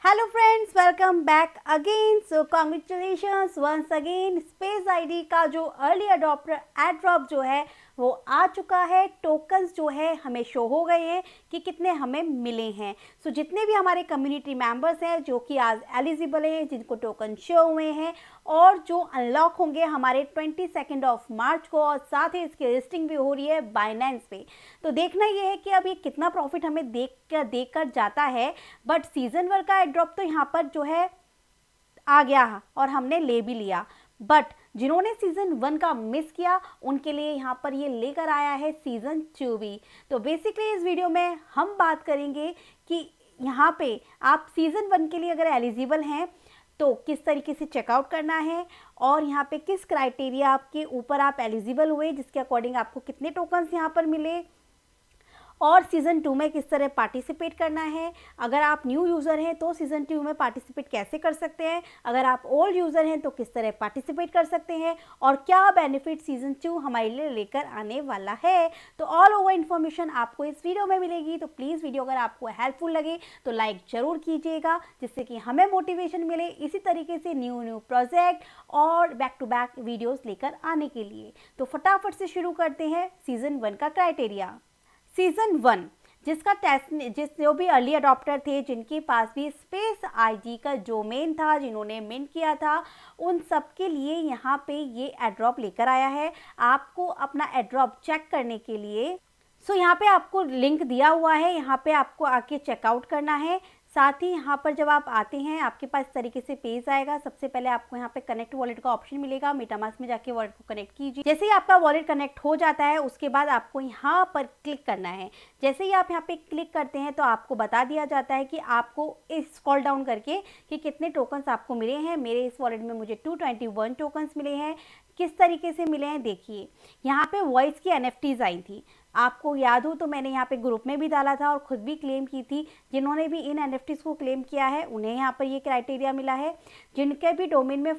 Hello friends, welcome back again. So congratulations once again. Space ID का जो early adopter airdrop जो है वो आ चुका है। टोकन्स जो है हमें शो हो गए हैं कि कितने हमें मिले हैं। सो जितने भी हमारे कम्युनिटी मेंबर्स हैं जो कि आज एलिजिबल हैं, जिनको टोकन शो हुए हैं और जो अनलॉक होंगे हमारे 22 ऑफ मार्च को, और साथ ही इसकी लिस्टिंग भी हो रही है बाइनेंस पे। तो देखना ये है कि अब ये कितना प्रॉफिट हमें देकर जाता है। बट सीजन 1 का ड्रॉप तो यहाँ पर जो है आ गया और हमने ले भी लिया। बट जिन्होंने सीजन 1 का मिस किया उनके लिए यहाँ पर ये लेकर आया है सीजन 2 भी। तो बेसिकली इस वीडियो में हम बात करेंगे कि यहाँ पे आप सीजन 1 के लिए अगर एलिजिबल हैं तो किस तरीके से चेकआउट करना है, और यहाँ पे किस क्राइटेरिया आपके ऊपर आप एलिजिबल हुए जिसके अकॉर्डिंग आपको कितने टोकन्स यहाँ पर मिले, और सीज़न 2 में किस तरह पार्टिसिपेट करना है। अगर आप न्यू यूज़र हैं तो सीज़न 2 में पार्टिसिपेट कैसे कर सकते हैं, अगर आप ओल्ड यूज़र हैं तो किस तरह पार्टिसिपेट कर सकते हैं, और क्या बेनिफिट सीज़न 2 हमारे लिए लेकर आने वाला है। तो ऑल ओवर इन्फॉर्मेशन आपको इस वीडियो में मिलेगी। तो प्लीज़ वीडियो अगर आपको हेल्पफुल लगे तो लाइक ज़रूर कीजिएगा, जिससे कि हमें मोटिवेशन मिले इसी तरीके से न्यू प्रोजेक्ट और बैक टू बैक वीडियोज़ लेकर आने के लिए। तो फटाफट से शुरू करते हैं सीज़न 1 का क्राइटेरिया। सीजन 1 जिसका टेस्ट जो भी अर्ली अडॉप्टर थे, जिनके पास भी स्पेस आईडी का डोमेन था, जिन्होंने मिंट किया था, उन सब के लिए यहाँ पे ये एड्रॉप लेकर आया है। आपको अपना एड्रॉप चेक करने के लिए यहाँ पे आपको लिंक दिया हुआ है, यहाँ पे आपको आके चेकआउट करना है। साथ ही यहाँ पर जब आप आते हैं आपके पास इस तरीके से पेज आएगा। सबसे पहले आपको यहाँ पे कनेक्ट वॉलेट का ऑप्शन मिलेगा। मेटामास्क में जाके वॉलेट को कनेक्ट कीजिए। जैसे ही आपका वॉलेट कनेक्ट हो जाता है उसके बाद आपको यहाँ पर क्लिक करना है। जैसे ही आप यहाँ पे क्लिक करते हैं तो आपको बता दिया जाता है कि आपको इस स्क्रॉल डाउन करके कि कितने टोकन्स आपको मिले हैं। मेरे इस वॉलेट में मुझे 221 टोकन्स मिले हैं। किस तरीके से मिले हैं देखिए, यहाँ पे वॉइस की NFTs आई थी। आपको याद हो तो मैंने यहाँ पे ग्रुप में भी डाला था और ख़ुद भी क्लेम की थी। जिन्होंने भी इन NFTs को क्लेम किया है उन्हें यहाँ पर ये क्राइटेरिया मिला है। जिनके भी डोमेन में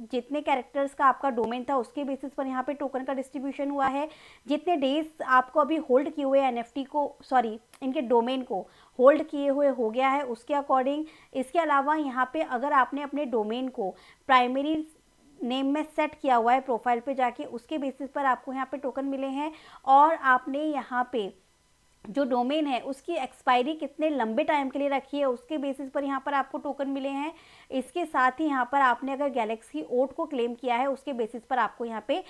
जितने कैरेक्टर्स का आपका डोमेन था उसके बेसिस पर यहाँ पे टोकन का डिस्ट्रीब्यूशन हुआ है। जितने डेज आपको अभी होल्ड किए हुए NFT को, सॉरी इनके डोमेन को होल्ड किए हुए हो गया है उसके अकॉर्डिंग। इसके अलावा यहाँ पे अगर आपने अपने डोमेन को प्राइमरी नेम में सेट किया हुआ है प्रोफाइल पे जाके, उसके बेसिस पर आपको यहाँ पे टोकन मिले हैं। और आपने यहाँ पे जो डोमेन है उसकी एक्सपायरी कितने लंबे टाइम के लिए रखी है उसके बेसिस पर यहाँ पर आपको टोकन मिले हैं। इसके साथ ही यहाँ पर आपने अगर गैलेक्सी ओट को क्लेम किया है उसके बेसिस पर आपको यहाँ पे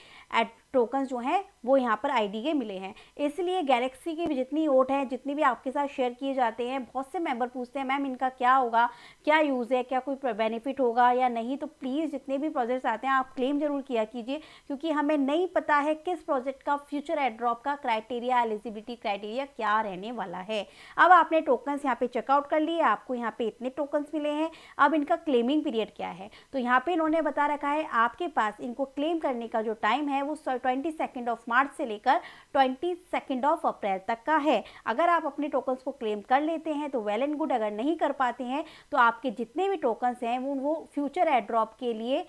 टोकन जो हैं वो यहाँ पर आईडी के मिले हैं। इसलिए गैलेक्सी की जितनी ओट है, जितनी भी आपके साथ शेयर किए जाते हैं, बहुत से मेंबर पूछते हैं मैम इनका क्या होगा, क्या यूज़ है, क्या कोई बेनिफिट होगा या नहीं। तो प्लीज़ जितने भी प्रोजेक्ट्स आते हैं आप क्लेम जरूर किया कीजिए, क्योंकि हमें नहीं पता है किस प्रोजेक्ट का फ्यूचर एड्रॉप का क्राइटेरिया, एलिजिबिलिटी क्राइटेरिया क्या रहने वाला है। अब आपने टोकन्स यहाँ पे चेकआउट कर लिए, आपको यहाँ पे इतने टोकन्स मिले हैं। अब इनका क्लेमिंग पीरियड क्या है, तो यहाँ पे इन्होंने बता रखा है आपके पास इनको क्लेम करने का जो टाइम है वो 22 ऑफ मार्च से लेकर 22 ऑफ अप्रैल तक का है। अगर आप अपने टोकन्स को क्लेम कर लेते हैं तो वेल एंड गुड, अगर नहीं कर पाते हैं तो आपके जितने भी टोकन्स हैं वो फ्यूचर एड्रॉप के लिए,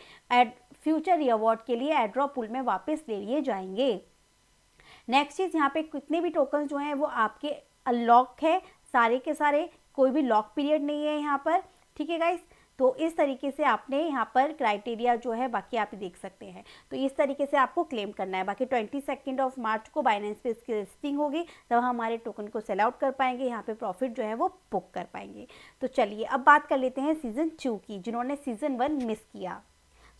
फ्यूचर रिवॉर्ड के लिए एड्रॉप पूल में वापस ले लिए जाएंगे। नेक्स्ट चीज़, यहाँ पे कितने भी टोकन्स जो हैं वो आपके अनलॉक है, सारे के सारे, कोई भी लॉक पीरियड नहीं है यहाँ पर। ठीक है गाइस, तो इस तरीके से आपने यहाँ पर क्राइटेरिया जो है बाकी आप देख सकते हैं। तो इस तरीके से आपको क्लेम करना है। बाकी 22 ऑफ मार्च को बाइनेंस पे इसकी लिस्टिंग होगी, तब हमारे टोकन को सेल आउट कर पाएंगे, यहाँ पे प्रॉफिट जो है वो बुक कर पाएंगे। तो चलिए अब बात कर लेते हैं सीजन 2 की, जिन्होंने सीजन 1 मिस किया।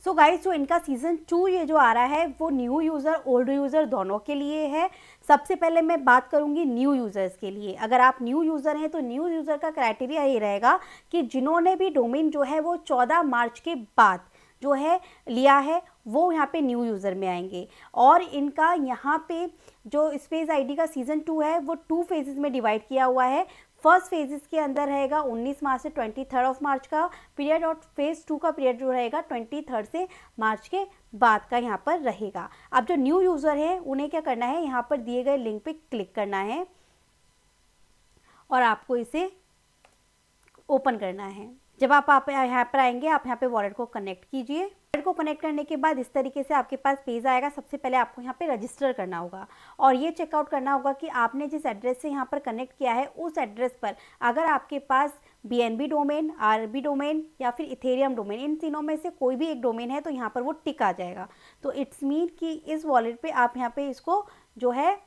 सो गाइस, जो इनका सीजन 2 ये जो आ रहा है वो न्यू यूज़र, ओल्ड यूज़र दोनों के लिए है। सबसे पहले मैं बात करूंगी न्यू यूज़र्स के लिए। अगर आप न्यू यूज़र हैं तो न्यू यूज़र का क्राइटेरिया ये रहेगा कि जिन्होंने भी डोमेन जो है वो 14 मार्च के बाद जो है लिया है वो यहाँ पे न्यू यूज़र में आएंगे। और इनका यहाँ पे जो स्पेस आईडी का सीजन 2 है वो 2 फेजेस में डिवाइड किया हुआ है। फर्स्ट फेजेस के अंदर रहेगा 19 मार्च से 23 ऑफ मार्च का पीरियड, और फेज 2 का पीरियड जो रहेगा 23 से मार्च के बाद का यहाँ पर रहेगा। अब जो न्यू यूज़र है उन्हें क्या करना है, यहाँ पर दिए गए लिंक पे क्लिक करना है और आपको इसे ओपन करना है। जब आप यहाँ पर आएंगे आप यहाँ पे वॉलेट को कनेक्ट कीजिए। वॉलेट को कनेक्ट करने के बाद इस तरीके से आपके पास पेज आएगा। सबसे पहले आपको यहाँ पे रजिस्टर करना होगा और ये चेकआउट करना होगा कि आपने जिस एड्रेस से यहाँ पर कनेक्ट किया है उस एड्रेस पर अगर आपके पास BNB डोमेन, RB डोमेन या फिर इथेरियम डोमेन, इन तीनों में से कोई भी एक डोमेन है तो यहाँ पर वो टिक आ जाएगा। तो इट्स मीन कि इस वॉलेट पे आप यहाँ पे इसको जो है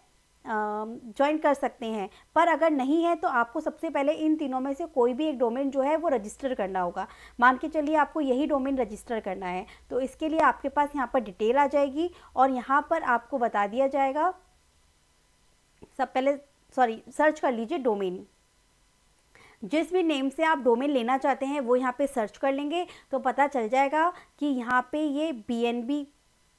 ज्वाइन कर सकते हैं। पर अगर नहीं है तो आपको सबसे पहले इन तीनों में से कोई भी एक डोमेन जो है वो रजिस्टर करना होगा। मान के चलिए आपको यही डोमेन रजिस्टर करना है, तो इसके लिए आपके पास यहाँ पर डिटेल आ जाएगी और यहाँ पर आपको बता दिया जाएगा, सब पहले सर्च कर लीजिए डोमेन। जिस भी नेम से आप डोमेन लेना चाहते हैं वो यहाँ पे सर्च कर लेंगे तो पता चल जाएगा कि यहाँ पे ये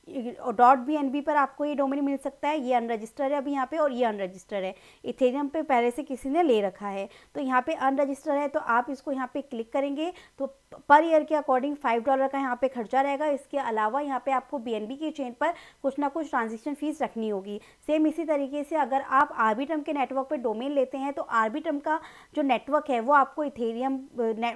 .bnb पर आपको ये डोमेन मिल सकता है। ये अनरजिस्टर्ड है अभी यहाँ पे और ये अनरजिस्टर्ड है। इथेरियम पे पहले से किसी ने ले रखा है तो यहाँ पे अनरजिस्टर्ड है, तो आप इसको यहाँ पे क्लिक करेंगे तो पर ईयर के अकॉर्डिंग $5 का यहाँ पे खर्चा रहेगा। इसके अलावा यहाँ पे आपको BNB की चेन पर कुछ ना कुछ ट्रांजेक्शन फीस रखनी होगी। सेम इसी तरीके से अगर आप आर्बिट्रम के नेटवर्क पे डोमेन लेते हैं तो आर्बिट्रम का जो नेटवर्क है वो आपको इथेरियम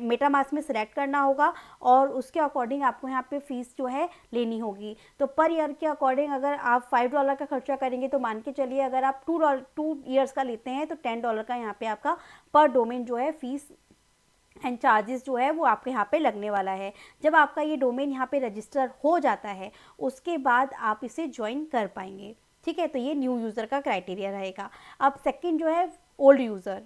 मेटामास्क में सिलेक्ट करना होगा और उसके अकॉर्डिंग आपको यहाँ पे फीस जो है लेनी होगी। तो पर ईयर के अकॉर्डिंग अगर आप $5 का खर्चा करेंगे तो मान के चलिए अगर आप 2 ईयर्स का लेते हैं तो $10 का यहाँ पे आपका पर डोमेन जो है फीस एंड चार्जेस जो है वो आपके यहाँ पे लगने वाला है। जब आपका ये डोमेन यहाँ पे रजिस्टर हो जाता है उसके बाद आप इसे ज्वाइन कर पाएंगे। ठीक है, तो ये न्यू यूज़र का क्राइटेरिया रहेगा। अब सेकंड जो है ओल्ड यूज़र,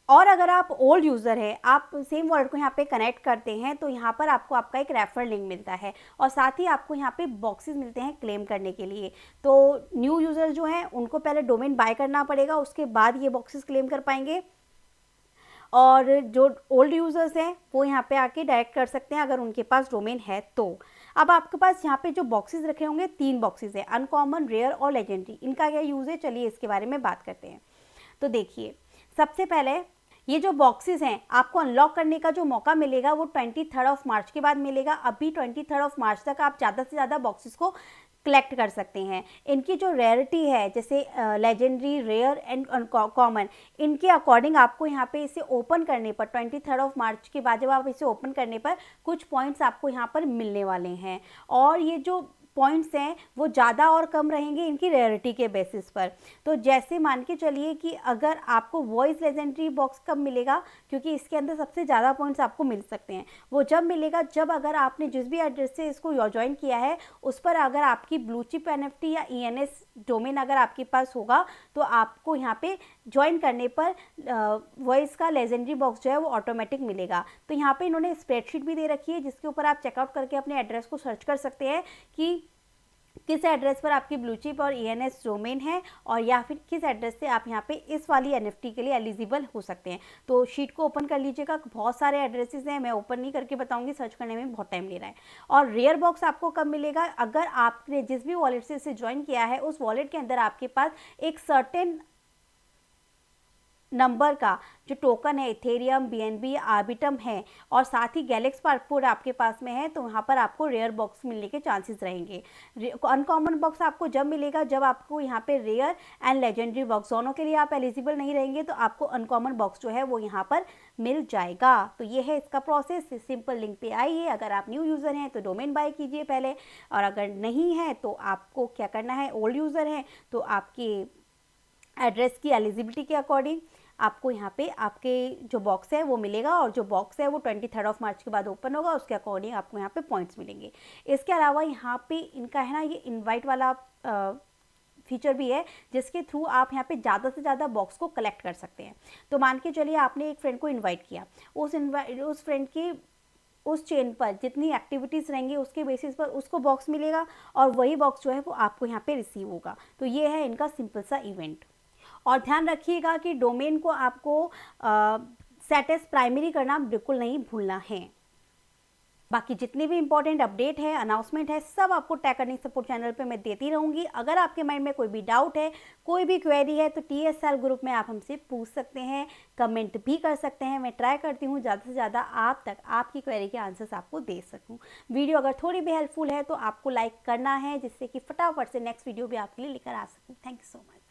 और अगर आप ओल्ड यूज़र है, आप सेम वॉलेट को यहाँ पे कनेक्ट करते हैं तो यहाँ पर आपको आपका एक रेफर लिंक मिलता है और साथ ही आपको यहाँ पे बॉक्सेस मिलते हैं क्लेम करने के लिए। तो न्यू यूज़र जो हैं उनको पहले डोमेन बाय करना पड़ेगा, उसके बाद ये बॉक्सेस क्लेम कर पाएंगे। और जो ओल्ड यूज़र्स हैं वो यहाँ पे आके डायरेक्ट कर सकते हैं अगर उनके पास डोमेन है तो। अब आपके पास यहाँ पे जो बॉक्सेस रखे होंगे 3 बॉक्सेस हैं, अनकॉमन, रेयर और लेजेंडरी। इनका क्या यूज़ है, चलिए इसके बारे में बात करते हैं। तो देखिए, सबसे पहले ये जो बॉक्सेस हैं आपको अनलॉक करने का जो मौका मिलेगा वो 23 मार्च के बाद मिलेगा। अभी 23 मार्च तक आप ज़्यादा से ज़्यादा बॉक्सेस को कलेक्ट कर सकते हैं। इनकी जो रेयरिटी है जैसे लेजेंडरी, रेयर एंड कॉमन, इनके अकॉर्डिंग आपको यहाँ पे इसे ओपन करने पर 23 मार्च के बाद जब आप इसे ओपन करने पर कुछ पॉइंट्स आपको यहाँ पर मिलने वाले हैं और ये जो पॉइंट्स हैं वो ज़्यादा और कम रहेंगे इनकी रेयरिटी के बेसिस पर। तो जैसे मान के चलिए कि अगर आपको वॉइस लेजेंडरी बॉक्स कब मिलेगा, क्योंकि इसके अंदर सबसे ज़्यादा पॉइंट्स आपको मिल सकते हैं, वो जब मिलेगा जब अगर आपने जिस भी एड्रेस से इसको ज्वाइन किया है उस पर अगर आपकी ब्लू चिप NFT या ENS डोमेन अगर आपके पास होगा तो आपको यहाँ पे ज्वाइन करने पर वॉइस का लेजेंडरी बॉक्स जो है वो ऑटोमेटिक मिलेगा। तो यहाँ पे इन्होंने स्प्रेडशीट भी दे रखी है जिसके ऊपर आप चेकआउट करके अपने एड्रेस को सर्च कर सकते हैं कि किस एड्रेस पर आपकी ब्लू चिप और ENS डोमेन है और या फिर किस एड्रेस से आप यहाँ पे इस वाली NFT के लिए एलिजिबल हो सकते हैं। तो शीट को ओपन कर लीजिएगा, बहुत सारे एड्रेसेस हैं, मैं ओपन नहीं करके बताऊंगी, सर्च करने में बहुत टाइम ले रहा है। और रेयर बॉक्स आपको कब मिलेगा, अगर आपने जिस भी वॉलेट से इसे ज्वाइन किया है उस वॉलेट के अंदर आपके पास एक सर्टेन नंबर का जो टोकन है, इथेरियम, BNB, आर्बिट्रम है और साथ ही गैलेक्स पासपोर्ट आपके पास में है तो वहाँ पर आपको रेयर बॉक्स मिलने के चांसेस रहेंगे। अनकॉमन बॉक्स आपको जब मिलेगा जब आपको यहाँ पे रेयर एंड लेजेंडरी बॉक्स दोनों के लिए आप एलिजिबल नहीं रहेंगे तो आपको अनकॉमन बॉक्स जो है वो यहाँ पर मिल जाएगा। तो ये है इसका प्रोसेस। सिंपल लिंक पे आइए, अगर आप न्यू यूज़र हैं तो डोमेन बाय कीजिए पहले, और अगर नहीं है तो आपको क्या करना है, ओल्ड यूज़र हैं तो आपके एड्रेस की एलिजिबिलिटी के अकॉर्डिंग आपको यहाँ पे आपके जो बॉक्स है वो मिलेगा और जो बॉक्स है वो 23 मार्च के बाद ओपन होगा, उसके अकॉर्डिंग आपको यहाँ पे पॉइंट्स मिलेंगे। इसके अलावा यहाँ पे इनका है ना ये इनवाइट वाला फीचर भी है जिसके थ्रू आप यहाँ पे ज़्यादा से ज़्यादा बॉक्स को कलेक्ट कर सकते हैं। तो मान के चलिए आपने एक फ्रेंड को इन्वाइट किया, उस फ्रेंड की उस चेन पर जितनी एक्टिविटीज़ रहेंगी उसके बेसिस पर उसको बॉक्स मिलेगा और वही बॉक्स जो है वो आपको यहाँ पे रिसीव होगा। तो ये है इनका सिंपल सा इवेंट। और ध्यान रखिएगा कि डोमेन को आपको सेट एज प्राइमरी करना बिल्कुल नहीं भूलना है। बाकी जितने भी इंपॉर्टेंट अपडेट है, अनाउंसमेंट है, सब आपको टेक अर्निंग सपोर्ट चैनल पे मैं देती रहूँगी। अगर आपके माइंड में कोई भी डाउट है, कोई भी क्वेरी है तो TSL ग्रुप में आप हमसे पूछ सकते हैं, कमेंट भी कर सकते हैं। मैं ट्राई करती हूँ ज़्यादा से ज़्यादा आप तक आपकी क्वेरी के आंसर्स आपको दे सकूँ। वीडियो अगर थोड़ी भी हेल्पफुल है तो आपको लाइक करना है जिससे कि फटाफट से नेक्स्ट वीडियो भी आपके लिए लेकर आ सकूँ। Thank you so much.